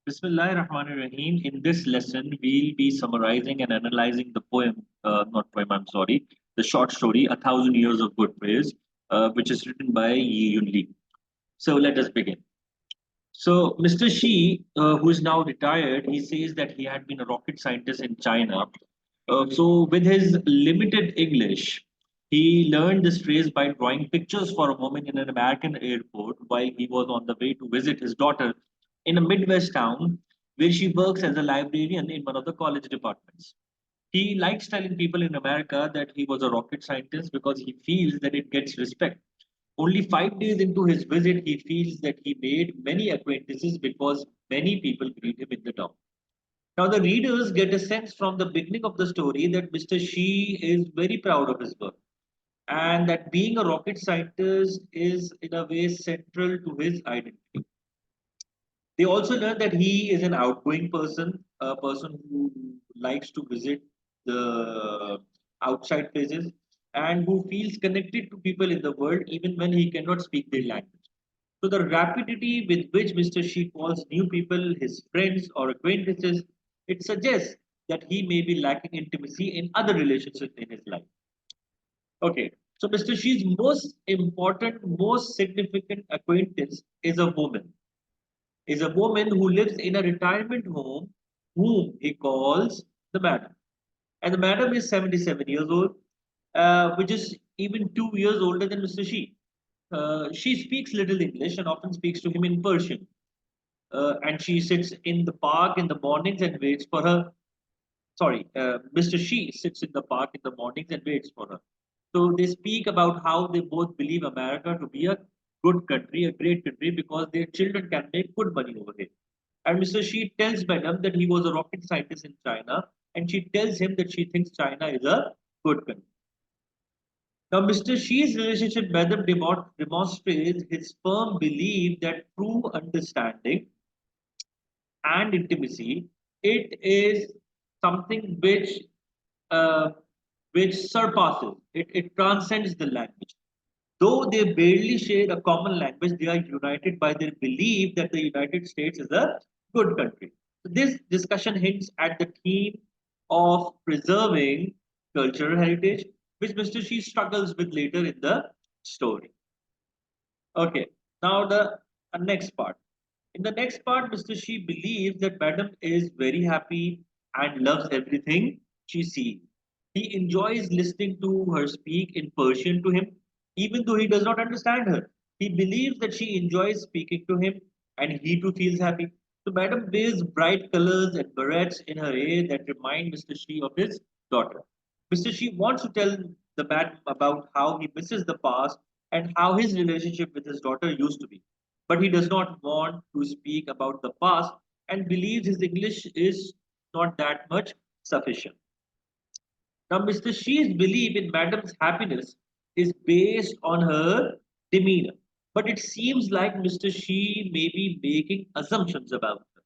Bismillahirrahmanirrahim. In this lesson, we'll be summarizing and analyzing the poem, not poem, I'm sorry, the short story, A Thousand Years of Good Praise, which is written by Yiyun. So let us begin. So Mr. Shi, who is now retired, he says that he had been a rocket scientist in China. So with his limited English, he learned this phrase by drawing pictures for a woman in an American airport while he was on the way to visit his daughter in a Midwest town where she works as a librarian in one of the college departments. He likes telling people in America that he was a rocket scientist because he feels that it gets respect. Only 5 days into his visit, he feels that he made many acquaintances because many people greet him in the town. Now, the readers get a sense from the beginning of the story that Mr. Shi is very proud of his work and that being a rocket scientist is, in a way, central to his identity. They also learn that he is an outgoing person, a person who likes to visit the outside places and who feels connected to people in the world even when he cannot speak their language. So the rapidity with which Mr. Shi calls new people his friends or acquaintances, it suggests that he may be lacking intimacy in other relationships in his life. Okay, so Mr. Shi's most important, most significant acquaintance is a woman who lives in a retirement home whom he calls the madam. And the madam is 77 years old, which is even 2 years older than Mr. Shi. She speaks little English and often speaks to him in Persian. And she sits in the park in the mornings and waits for her. Sorry, Mr. Shi sits in the park in the mornings and waits for her. So they speak about how they both believe America to be a good country, a great country, because their children can make good money over here. And Mr. Shi tells Madam that he was a rocket scientist in China, and she tells him that she thinks China is a good country. Now, Mr. Shi's relationship with Madam demonstrates his firm belief that true understanding and intimacy, it is something uh, which surpasses, it transcends the language. Though they barely share a common language, they are united by their belief that the United States is a good country. So this discussion hints at the theme of preserving cultural heritage, which Mr. Shi struggles with later in the story. Okay, now the next part. In the next part, Mr. Shi believes that Madam is very happy and loves everything she sees. He enjoys listening to her speak in Persian to him, even though he does not understand her. He believes that she enjoys speaking to him and he too feels happy. So Madam wears bright colors and barrettes in her hair that remind Mr. Shi of his daughter. Mr. Shi wants to tell the man about how he misses the past and how his relationship with his daughter used to be. But he does not want to speak about the past and believes his English is not that much sufficient. Now, Mr. Shi's belief in Madam's happiness is based on her demeanor, but it seems like Mr. Shi may be making assumptions about her.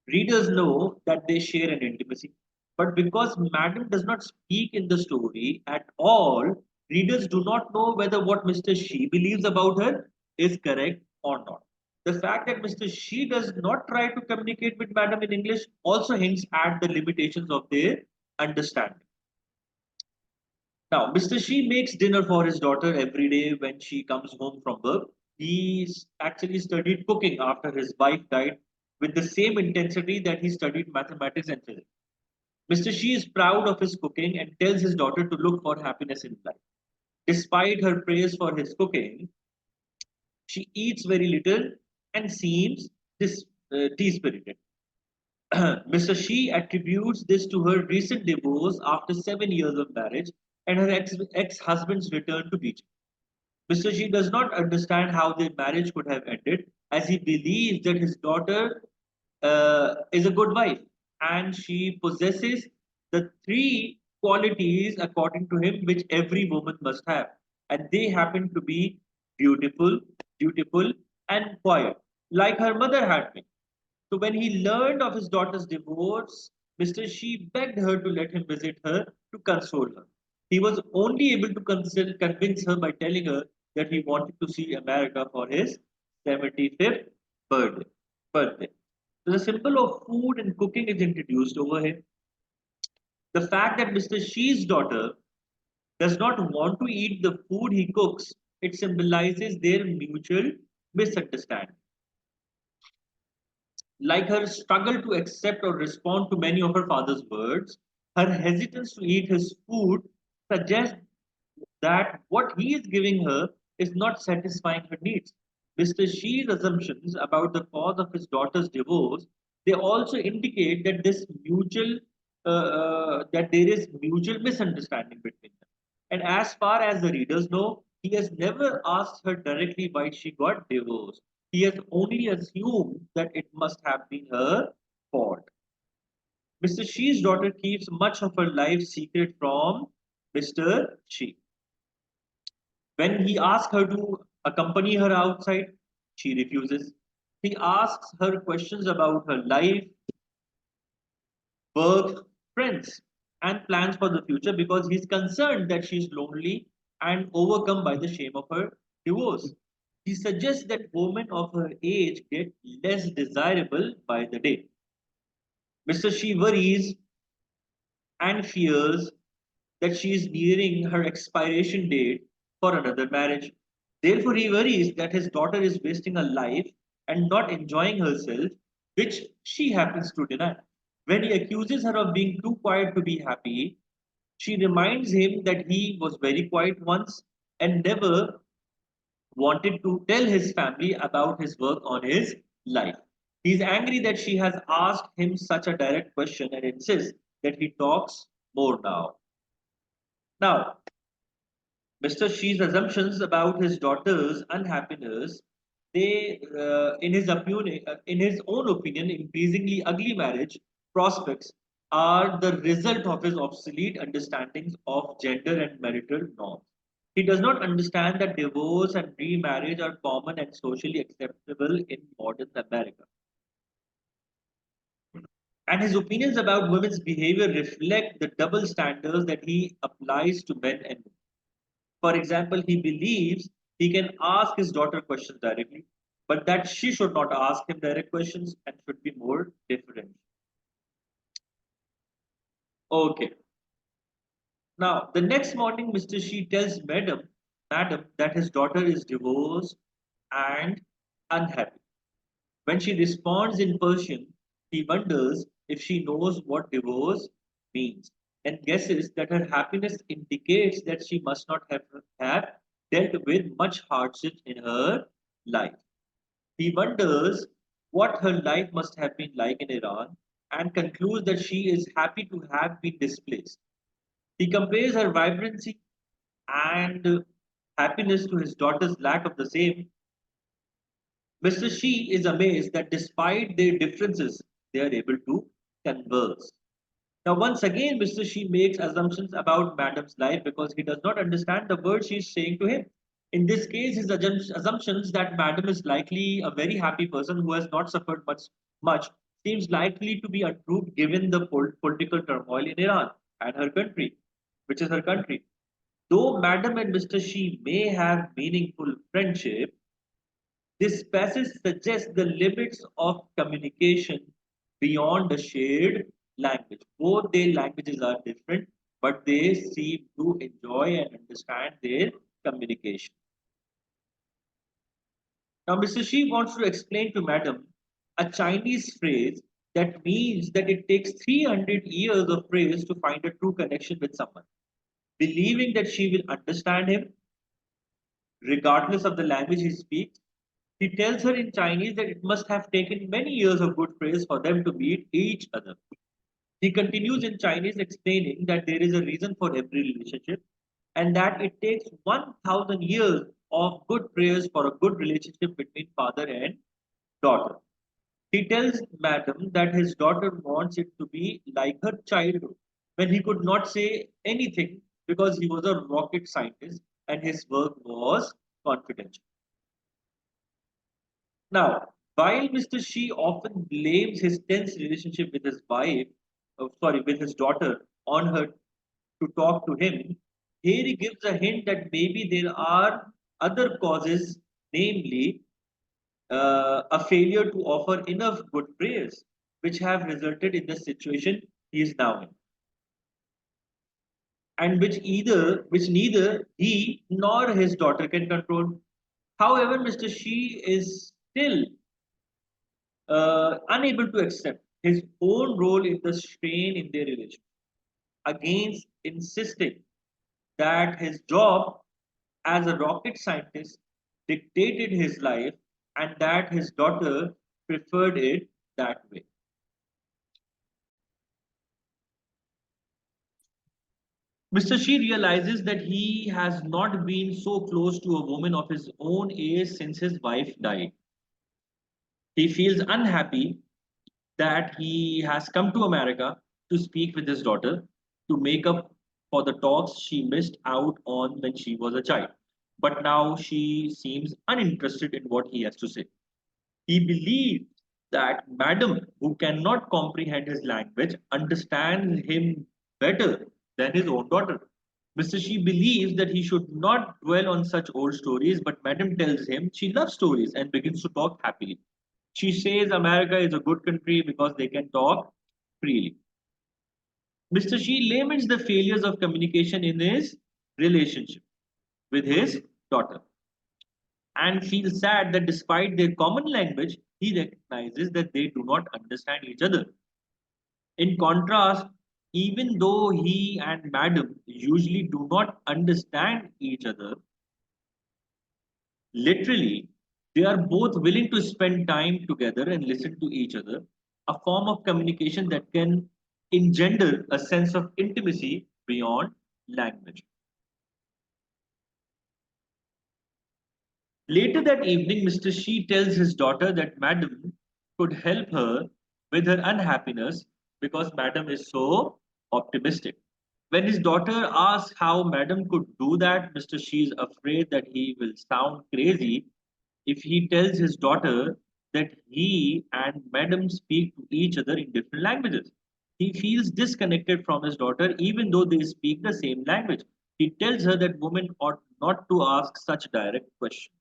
Readers know that they share an intimacy, but because Madam does not speak in the story at all, readers do not know whether what Mr. Shi believes about her is correct or not. The fact that Mr. Shi does not try to communicate with Madam in English also hints at the limitations of their understanding. Now, Mr. Shi makes dinner for his daughter every day when she comes home from work. He's actually studied cooking after his wife died with the same intensity that he studied mathematics and physics. Mr. Shi is proud of his cooking and tells his daughter to look for happiness in life. Despite her praise for his cooking, she eats very little and seems dispirited. Mr. Shi attributes this to her recent divorce after 7 years of marriage and her ex husband's return to Beijing. Mr. Shi does not understand how their marriage could have ended, as he believes that his daughter is a good wife and she possesses the three qualities, according to him, which every woman must have. And they happen to be beautiful, dutiful, and quiet, like her mother had been. So when he learned of his daughter's divorce, Mr. Shi begged her to let him visit her to console her. He was only able to convince her by telling her that he wanted to see America for his 75th birthday. birthday. So the symbol of food and cooking is introduced over here. The fact that Mr. Xi's daughter does not want to eat the food he cooks, it symbolizes their mutual misunderstanding. Like her struggle to accept or respond to many of her father's words, her hesitance to eat his food suggests that what he is giving her is not satisfying her needs. Mr. Shi's assumptions about the cause of his daughter's divorce, they also indicate that that there is mutual misunderstanding between them. And as far as the readers know, he has never asked her directly why she got divorced. He has only assumed that it must have been her fault. Mr. Shi's daughter keeps much of her life secret from Mr. Shi. When he asks her to accompany her outside, she refuses. He asks her questions about her life, work, friends, and plans for the future because he's concerned that she's lonely and overcome by the shame of her divorce. He suggests that women of her age get less desirable by the day. Mr. She worries and fears that she is nearing her expiration date for another marriage. Therefore, he worries that his daughter is wasting her life and not enjoying herself, which she happens to deny. When he accuses her of being too quiet to be happy, she reminds him that he was very quiet once and never wanted to tell his family about his work on his life. He's angry that she has asked him such a direct question and insists that he talks more now. Now, Mr. Shi's assumptions about his daughter's unhappiness, in his own opinion, increasingly ugly marriage prospects are the result of his obsolete understandings of gender and marital norms. He does not understand that divorce and remarriage are common and socially acceptable in modern America. And his opinions about women's behavior reflect the double standards that he applies to men and women. For example, he believes he can ask his daughter questions directly, but that she should not ask him direct questions and should be more different. Okay. Now, the next morning, Mr. She tells Madam that his daughter is divorced and unhappy. When she responds in Persian, he wonders if she knows what divorce means and guesses that her happiness indicates that she must not have dealt with much hardship in her life. He wonders what her life must have been like in Iran and concludes that she is happy to have been displaced. He compares her vibrancy and happiness to his daughter's lack of the same. Mr. Shi is amazed that despite their differences, they are able to converse. Now, once again, Mr. Shi makes assumptions about Madam's life because he does not understand the words she is saying to him. In this case, his assumptions that Madam is likely a very happy person who has not suffered much seems likely to be untrue given the political turmoil in Iran and her country, which is her country. Though Madam and Mr. Shi may have meaningful friendship, this passage suggests the limits of communication beyond a shared language. Both their languages are different, but they seem to enjoy and understand their communication. Now, Mr. Shi wants to explain to Madam a Chinese phrase that means that it takes 300 years of praise to find a true connection with someone. Believing that she will understand him regardless of the language he speaks, he tells her in Chinese that it must have taken many years of good praise for them to meet each other. He continues in Chinese explaining that there is a reason for every relationship and that it takes 1000 years of good prayers for a good relationship between father and daughter. He tells Madam that his daughter wants it to be like her childhood when he could not say anything because he was a rocket scientist and his work was confidential. Now, while Mr. Shi often blames his tense relationship with his with his daughter on her to talk to him, here he gives a hint that maybe there are other causes, namely a failure to offer enough good praise, which have resulted in the situation he is now in, and which neither he nor his daughter can control. However, Mr. Shi is still unable to accept his own role in the strain in their relationship, against insisting that his job as a rocket scientist dictated his life and that his daughter preferred it that way. Mr. Shi realizes that he has not been so close to a woman of his own age since his wife died. He feels unhappy that he has come to America to speak with his daughter to make up for the talks she missed out on when she was a child. But now she seems uninterested in what he has to say. He believes that Madam, who cannot comprehend his language, understands him better than his own daughter. Mr. Shi believes that he should not dwell on such old stories, but Madam tells him she loves stories and begins to talk happily. She says America is a good country because they can talk freely. Mr. Shi laments the failures of communication in his relationship with his daughter and feels sad that despite their common language, he recognizes that they do not understand each other. In contrast, even though he and Madam usually do not understand each other, literally, they are both willing to spend time together and listen to each other, a form of communication that can engender a sense of intimacy beyond language. Later that evening, Mr. Shi tells his daughter that Madam could help her with her unhappiness because Madam is so optimistic. When his daughter asks how Madam could do that, Mr. Shi is afraid that he will sound crazy if he tells his daughter that he and Madam speak to each other in different languages. He feels disconnected from his daughter even though they speak the same language. He tells her that women ought not to ask such direct questions.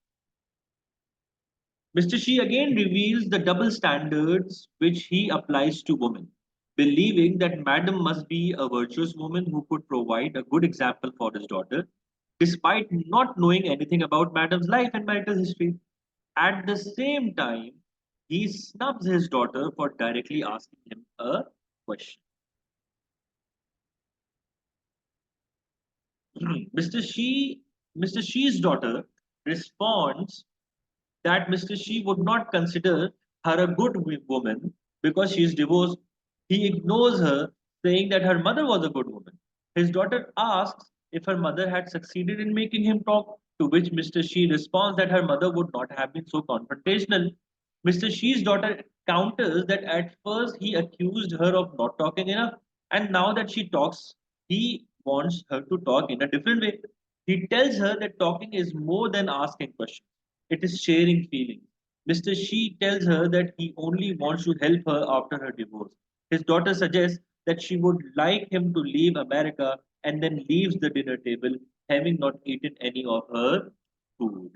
Mr. Shi again reveals the double standards which he applies to women, believing that Madam must be a virtuous woman who could provide a good example for his daughter, despite not knowing anything about Madam's life and marital history. At the same time, he snubs his daughter for directly asking him a question. Mr. Shi, Mr. Shi's daughter responds that Mr. Shi would not consider her a good woman because she is divorced. He ignores her, saying that her mother was a good woman. His daughter asks if her mother had succeeded in making him talk, to which Mr. Shi responds that her mother would not have been so confrontational. Mr. Shi's daughter counters that at first he accused her of not talking enough, and now that she talks, he wants her to talk in a different way. He tells her that talking is more than asking questions, it is sharing feelings. Mr. Shi tells her that he only wants to help her after her divorce. His daughter suggests that she would like him to leave America and then leaves the dinner table, having not eaten any of her food.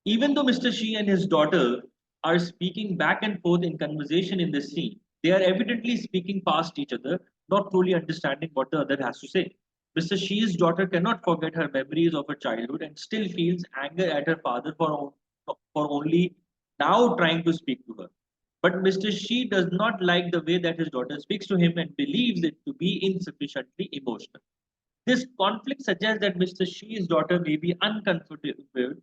Even though Mr. Shi and his daughter are speaking back and forth in conversation in this scene, they are evidently speaking past each other, not truly understanding what the other has to say. Mr. Shi's daughter cannot forget her memories of her childhood and still feels anger at her father for only now trying to speak to her. But Mr. Shi does not like the way that his daughter speaks to him and believes it to be insufficiently emotional. This conflict suggests that Mr. Shi's daughter may be uncomfortable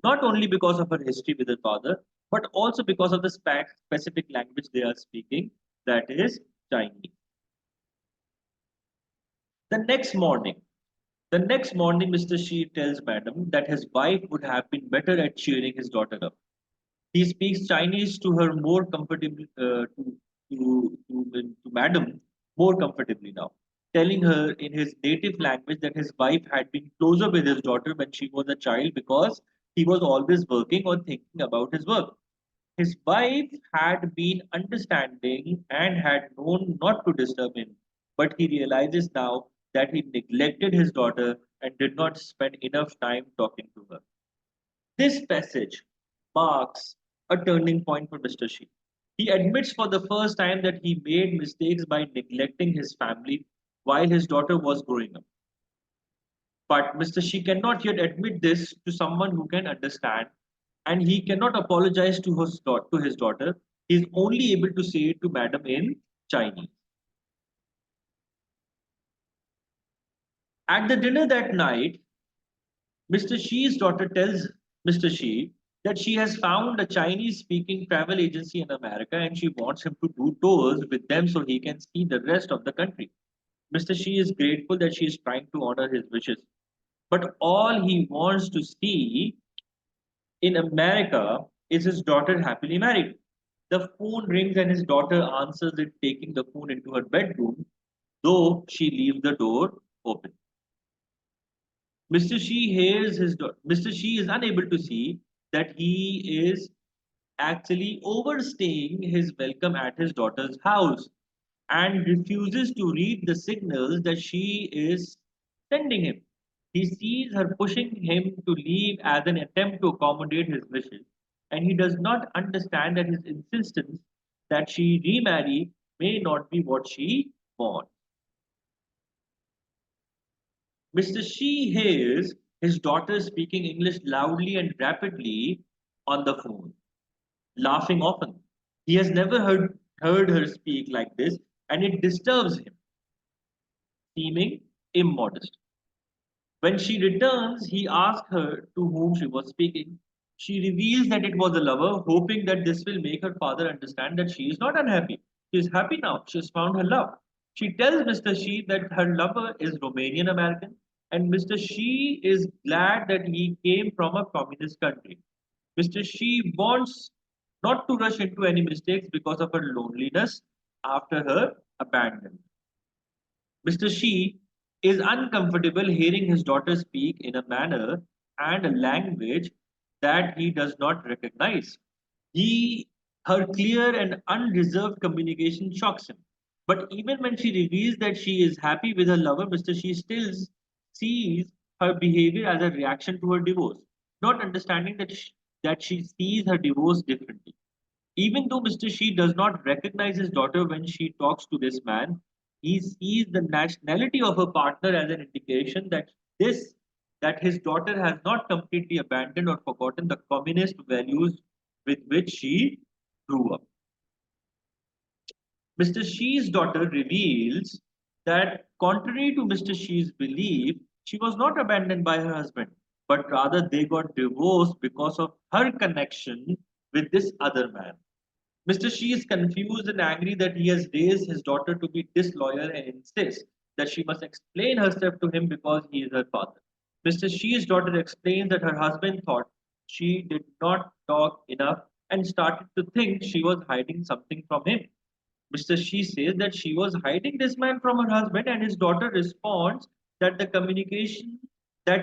not only because of her history with her father, but also because of the specific language they are speaking, that is Chinese. The next morning, the next morning, Mr. Shi tells Madam that his wife would have been better at cheering his daughter up. He speaks Chinese to her more comfortably, to Madam more comfortably now, telling her in his native language that his wife had been closer with his daughter when she was a child because he was always working or thinking about his work. His wife had been understanding and had known not to disturb him, but he realizes now that he neglected his daughter and did not spend enough time talking to her. This passage marks a turning point for Mr. Shi. He admits for the first time that he made mistakes by neglecting his family while his daughter was growing up. But Mr. Shi cannot yet admit this to someone who can understand, and he cannot apologize to his daughter. He is only able to say it to Madam in Chinese. At the dinner that night, Mr. Shi's daughter tells Mr. Shi that she has found a Chinese speaking travel agency in America and she wants him to do tours with them so he can see the rest of the country. Mr. Shi is grateful that she is trying to honor his wishes. But all he wants to see in America is his daughter happily married. The phone rings and his daughter answers it, taking the phone into her bedroom, though she leaves the door open. Mr. Shi hears Mr. Shi is unable to see that he is actually overstaying his welcome at his daughter's house and refuses to read the signals that she is sending him. He sees her pushing him to leave as an attempt to accommodate his wishes, and he does not understand that his insistence that she remarry may not be what she wants. Mr. Shi hears his daughter speaking English loudly and rapidly on the phone, laughing often. He has never heard her speak like this, and it disturbs him, seeming immodest. When she returns, he asks her to whom she was speaking. She reveals that it was a lover, hoping that this will make her father understand that she is not unhappy. She is happy now. She has found her love. She tells Mr. Shi that her lover is Romanian American, and Mr. Shi is glad that he came from a communist country. Mr. Shi wants not to rush into any mistakes because of her loneliness after her abandonment. Mr. Shi is uncomfortable hearing his daughter speak in a manner and a language that he does not recognize. Her clear and unreserved communication shocks him. But even when she reveals that she is happy with her lover, Mr. She still sees her behavior as a reaction to her divorce, not understanding that she sees her divorce differently. Even though Mr. Shi does not recognize his daughter when she talks to this man, he sees the nationality of her partner as an indication this that his daughter has not completely abandoned or forgotten the communist values with which she grew up. Mr. Shi's daughter reveals that, contrary to Mr. Shi's belief, she was not abandoned by her husband, but rather they got divorced because of her connection with this other man. Mr. Shi is confused and angry that he has raised his daughter to be disloyal and insists that she must explain herself to him because he is her father. Mr. Shi's daughter explains that her husband thought she did not talk enough and started to think she was hiding something from him. Mr. Shi says that she was hiding this man from her husband, and his daughter responds that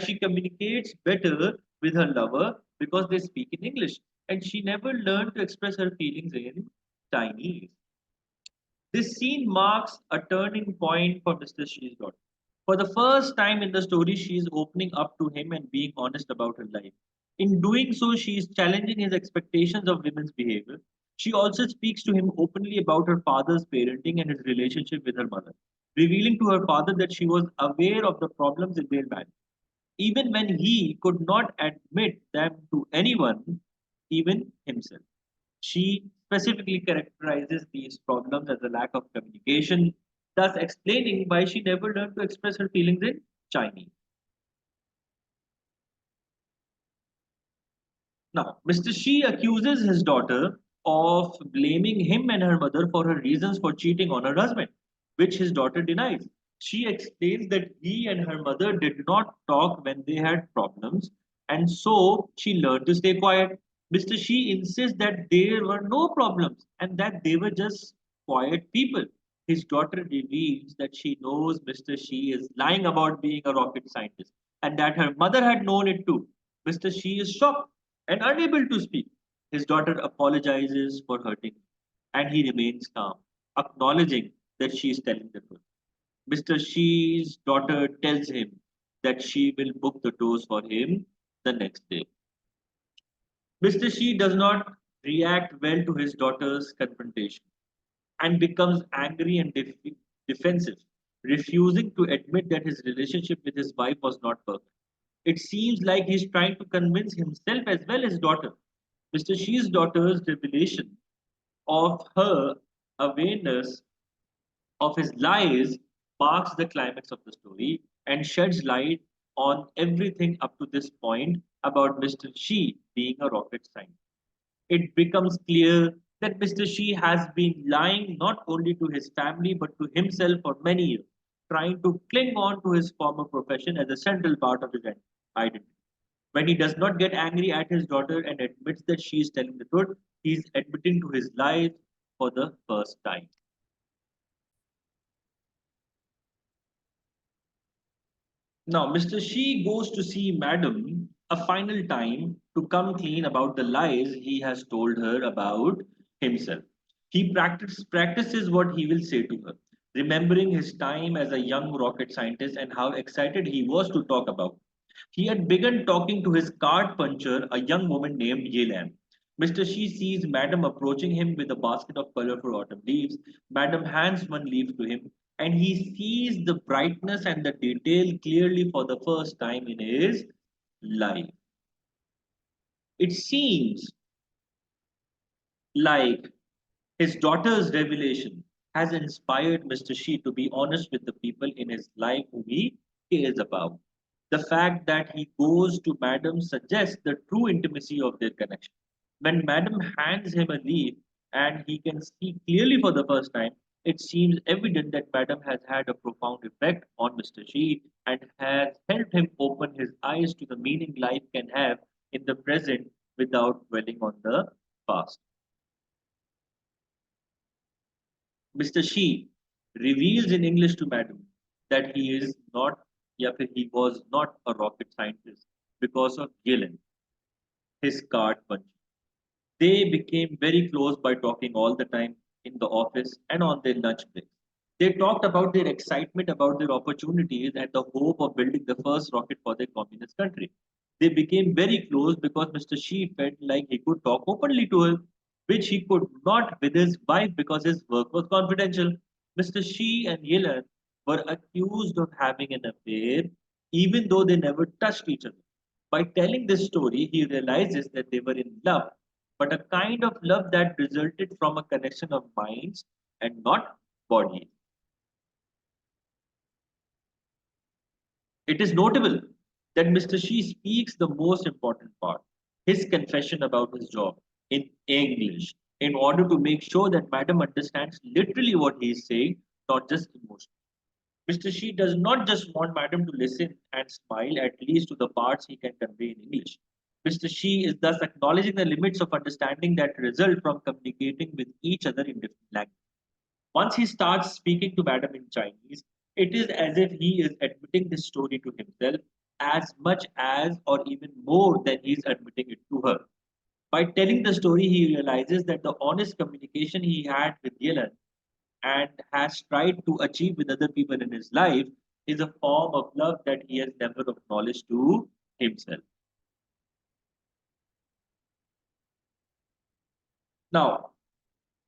she communicates better with her lover because they speak in English, and she never learned to express her feelings in Chinese. This scene marks a turning point for Mr. Shi's daughter. For the first time in the story, she is opening up to him and being honest about her life. In doing so, she is challenging his expectations of women's behavior. She also speaks to him openly about her father's parenting and his relationship with her mother, revealing to her father that she was aware of the problems in their marriage, even when he could not admit them to anyone, even himself. She specifically characterizes these problems as a lack of communication, thus explaining why she never learned to express her feelings in Chinese. Now, Mr. Shi accuses his daughter of blaming him and her mother for her reasons for cheating on her husband, which his daughter denies. She explains that he and her mother did not talk when they had problems, and so she learned to stay quiet. Mr. Shi insists that there were no problems and that they were just quiet people. His daughter reveals that she knows Mr. Shi is lying about being a rocket scientist and that her mother had known it too. Mr. Shi is shocked and unable to speak. His daughter apologizes for hurting him, and he remains calm, acknowledging that she is telling the truth. Mr. Shi's daughter tells him that she will book the tours for him the next day. Mr. Shi does not react well to his daughter's confrontation and becomes angry and defensive, refusing to admit that his relationship with his wife was not perfect. It seems like he's trying to convince himself as well as daughter. Mr. Shi's daughter's revelation of her awareness of his lies marks the climax of the story and sheds light on everything up to this point about Mr. Shi being a rocket scientist. It becomes clear that Mr. Shi has been lying not only to his family but to himself for many years, trying to cling on to his former profession as a central part of his identity. When he does not get angry at his daughter and admits that she is telling the truth, he is admitting to his lies for the first time. Now, Mr. Shi goes to see Madam a final time to come clean about the lies he has told her about himself. He practices what he will say to her, remembering his time as a young rocket scientist and how excited he was to talk about. He had begun talking to his card puncher, a young woman named Yelan. Mr. Shi sees Madam approaching him with a basket of colorful autumn leaves. Madam hands one leaf to him, and he sees the brightness and the detail clearly for the first time in his life. It seems like his daughter's revelation has inspired Mr. Shi to be honest with the people in his life whom he cares about. The fact that he goes to Madam suggests the true intimacy of their connection. When Madam hands him a leaf and he can see clearly for the first time, it seems evident that Madam has had a profound effect on Mr. Shi and has helped him open his eyes to the meaning life can have in the present without dwelling on the past. Mr. Shi reveals in English to Madam that he is not, yeah, he was not a rocket scientist because of Gillen, his card punch. They became very close by talking all the time in the office and on their lunch breaks. They talked about their excitement about their opportunities and the hope of building the first rocket for their communist country. They became very close because Mr. Shi felt like he could talk openly to her, which he could not with his wife because his work was confidential. Mr. Shi and Yellen were accused of having an affair, even though they never touched each other. By telling this story, he realizes that they were in love, but a kind of love that resulted from a connection of minds and not bodies. It is notable that Mr. Shi speaks the most important part, his confession about his job, in English, in order to make sure that Madam understands literally what he is saying, not just emotion. Mr. Shi does not just want Madam to listen and smile, at least to the parts he can convey in English. Mr. Shi is thus acknowledging the limits of understanding that result from communicating with each other in different languages. Once he starts speaking to Madam in Chinese, it is as if he is admitting this story to himself as much as or even more than he is admitting it to her. By telling the story, he realizes that the honest communication he had with Yelan and has tried to achieve with other people in his life is a form of love that he has never acknowledged to himself. Now,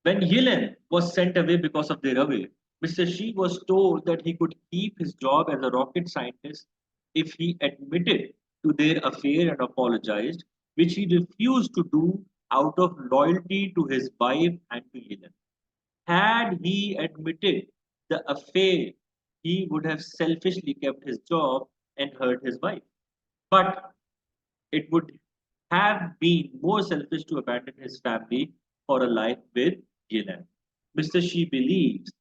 when Yilin was sent away because of their away, Mr. Shi was told that he could keep his job as a rocket scientist if he admitted to their affair and apologized, which he refused to do out of loyalty to his wife and to Yilin. Had he admitted the affair, he would have selfishly kept his job and hurt his wife. But it would have been more selfish to abandon his family for a life with Gillen. Mr. Shi believes.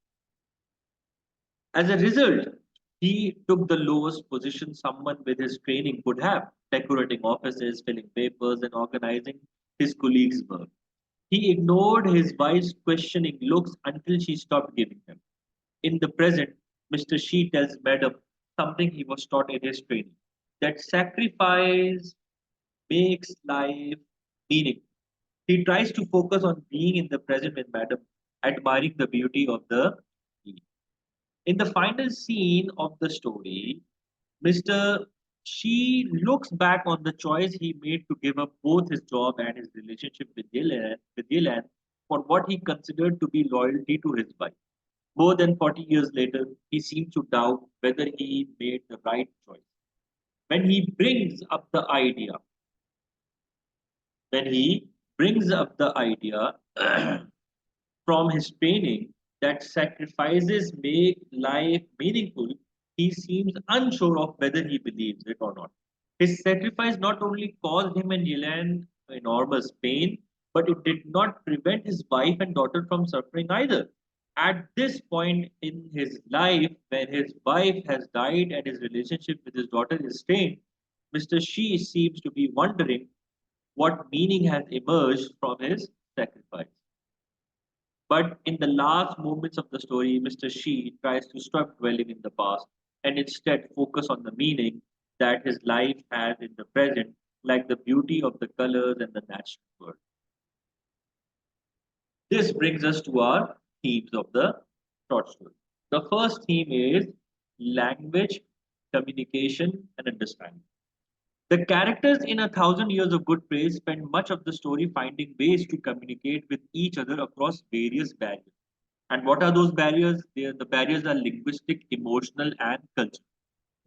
As a result, he took the lowest position someone with his training could have, decorating offices, filling papers, and organizing his colleagues' work. He ignored his wife's questioning looks until she stopped giving them. In the present, Mr. Shi tells Madam something he was taught in his training, that sacrifice makes life meaningful. He tries to focus on being in the present with Madam, admiring the beauty of the scene. In the final scene of the story, Mr. She looks back on the choice he made to give up both his job and his relationship with Yilan for what he considered to be loyalty to his wife. More than 40 years later, he seems to doubt whether he made the right choice. When he brings up the idea, when he brings up the idea from his training that sacrifices make life meaningful, he seems unsure of whether he believes it or not. His sacrifice not only caused him and Yelan enormous pain, but it did not prevent his wife and daughter from suffering either. At this point in his life, when his wife has died and his relationship with his daughter is strained, Mr. Shi seems to be wondering what meaning has emerged from his sacrifice. But in the last moments of the story, Mr. Shi tries to stop dwelling in the past and instead focus on the meaning that his life has in the present, like the beauty of the colors and the natural world. This brings us to our themes of the short story. The first theme is language, communication, and understanding. The characters in A Thousand Years of Good Praise spend much of the story finding ways to communicate with each other across various barriers. And what are those barriers? The barriers are linguistic, emotional, and cultural.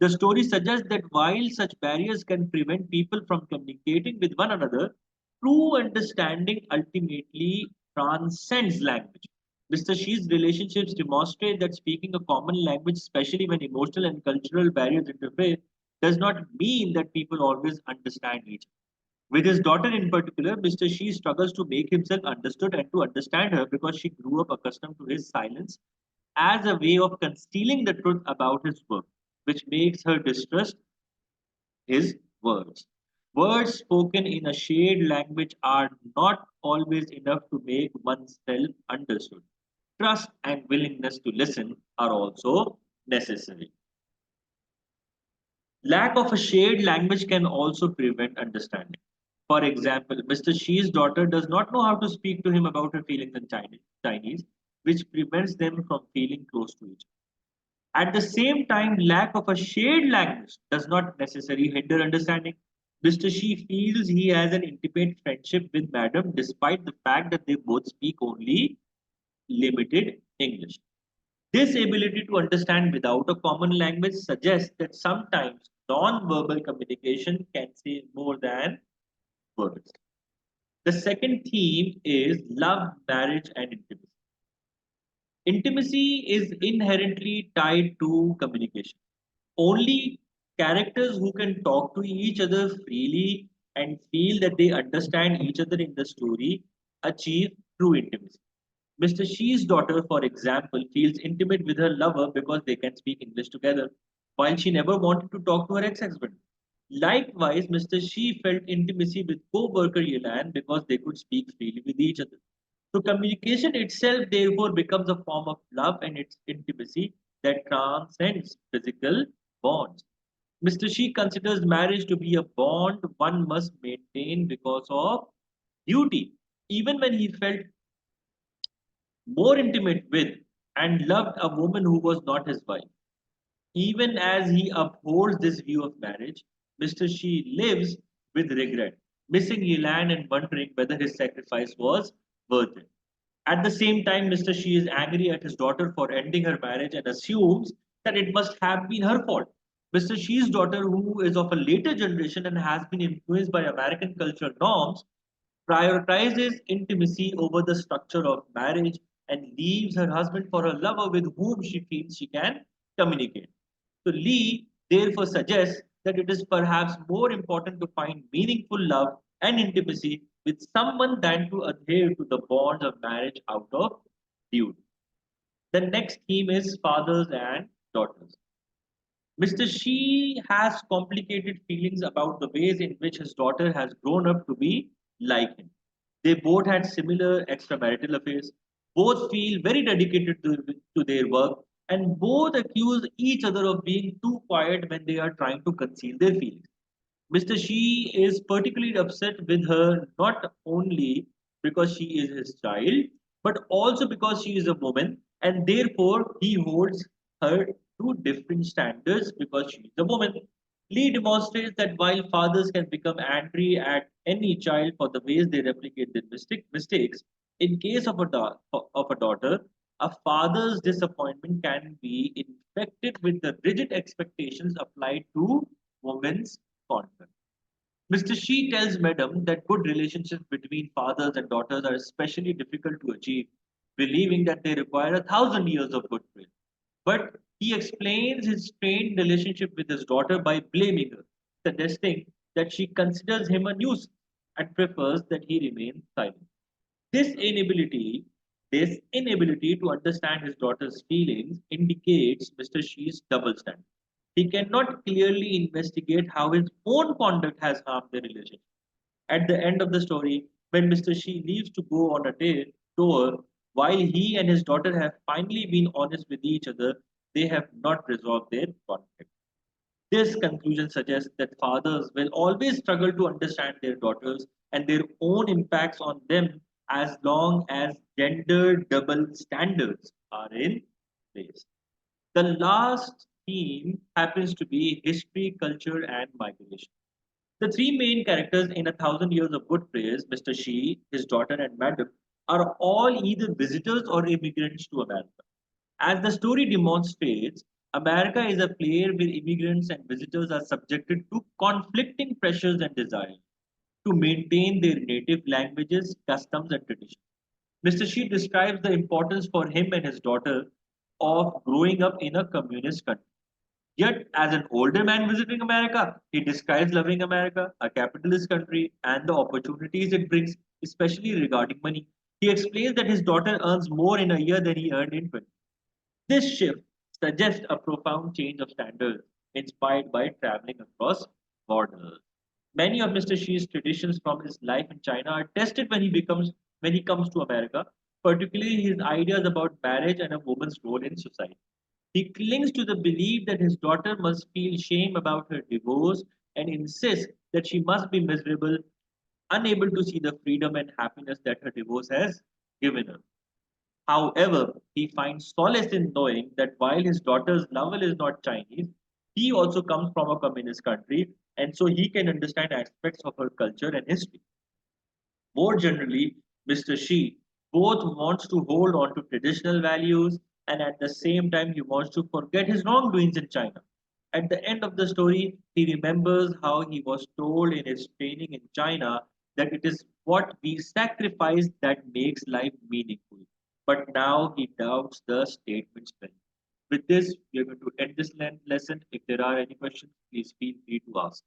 The story suggests that while such barriers can prevent people from communicating with one another, true understanding ultimately transcends language. Mr. Shee's relationships demonstrate that speaking a common language, especially when emotional and cultural barriers interfere, does not mean that people always understand each other. With his daughter in particular, Mr. She struggles to make himself understood and to understand her because she grew up accustomed to his silence as a way of concealing the truth about his work, which makes her distrust his words. Words spoken in a shared language are not always enough to make oneself understood. Trust and willingness to listen are also necessary. Lack of a shared language can also prevent understanding. For example, Mr. Shi's daughter does not know how to speak to him about her feelings in Chinese, which prevents them from feeling close to each other. At the same time, lack of a shared language does not necessarily hinder understanding. Mr. Shi feels he has an intimate friendship with Madam despite the fact that they both speak only limited English. This ability to understand without a common language suggests that sometimes non-verbal communication can say more than words. The second theme is love, marriage, and intimacy. Intimacy is inherently tied to communication. Only characters who can talk to each other freely and feel that they understand each other in the story achieve true intimacy. Mr. Shee's daughter, for example, feels intimate with her lover because they can speak English together, while she never wanted to talk to her ex-husband. Likewise, Mr. Shee felt intimacy with co-worker Yelan because they could speak freely with each other. So communication itself therefore becomes a form of love and its intimacy that transcends physical bonds. Mr. Shee considers marriage to be a bond one must maintain because of duty. Even when he felt more intimate with and loved a woman who was not his wife. Even as he upholds this view of marriage, Mr. Shi lives with regret, missing Yilan and wondering whether his sacrifice was worth it. At the same time, Mr. Shi is angry at his daughter for ending her marriage and assumes that it must have been her fault. Mr. Shi's daughter, who is of a later generation and has been influenced by American cultural norms, prioritizes intimacy over the structure of marriage and leaves her husband for a lover with whom she feels she can communicate. So Lee therefore suggests that it is perhaps more important to find meaningful love and intimacy with someone than to adhere to the bonds of marriage out of duty. The next theme is fathers and daughters. Mr. She has complicated feelings about the ways in which his daughter has grown up to be like him. They both had similar extramarital affairs, both feel very dedicated to their work, and both accuse each other of being too quiet when they are trying to conceal their feelings. Mr. She is particularly upset with her not only because she is his child, but also because she is a woman and therefore he holds her to different standards because she's a woman. Lee demonstrates that while fathers can become angry at any child for the ways they replicate their mistakes, in case of of a daughter, a father's disappointment can be infected with the rigid expectations applied to women's conduct. Mr. Shi tells Madam that good relationships between fathers and daughters are especially difficult to achieve, believing that they require 1,000 years of good faith. But he explains his strained relationship with his daughter by blaming her, suggesting that she considers him a nuisance and prefers that he remain silent. This inability, this inability to understand his daughter's feelings indicates Mr. Shi's double standard. He cannot clearly investigate how his own conduct has harmed their relationship. At the end of the story, when Mr. Shi leaves to go on a tour, while he and his daughter have finally been honest with each other, they have not resolved their conflict. This conclusion suggests that fathers will always struggle to understand their daughters and their own impacts on them as long as gender double standards are in place. The last theme happens to be history, culture, and migration. The three main characters in 1,000 Years of Good Praise, Mr. Shi, his daughter, and Madam, are all either visitors or immigrants to America. As the story demonstrates, America is a place where immigrants and visitors are subjected to conflicting pressures and desires to maintain their native languages, customs, and traditions. Mr. Shi describes the importance for him and his daughter of growing up in a communist country. Yet, as an older man visiting America, he describes loving America, a capitalist country, and the opportunities it brings, especially regarding money. He explains that his daughter earns more in a year than he earned in 20. This shift suggests a profound change of standards inspired by traveling across borders. Many of Mr. Xi's traditions from his life in China are tested when he comes to America, particularly his ideas about marriage and a woman's role in society. He clings to the belief that his daughter must feel shame about her divorce and insists that she must be miserable, unable to see the freedom and happiness that her divorce has given her. However, he finds solace in knowing that while his daughter's novel is not Chinese, he also comes from a communist country, and so he can understand aspects of her culture and history. More generally, Mr. Shi both wants to hold on to traditional values and at the same time he wants to forget his wrongdoings in China. At the end of the story, he remembers how he was told in his training in China that it is what we sacrifice that makes life meaningful. But now he doubts the statement's strength. With this, we are going to end this lesson. If there are any questions, please feel free to ask.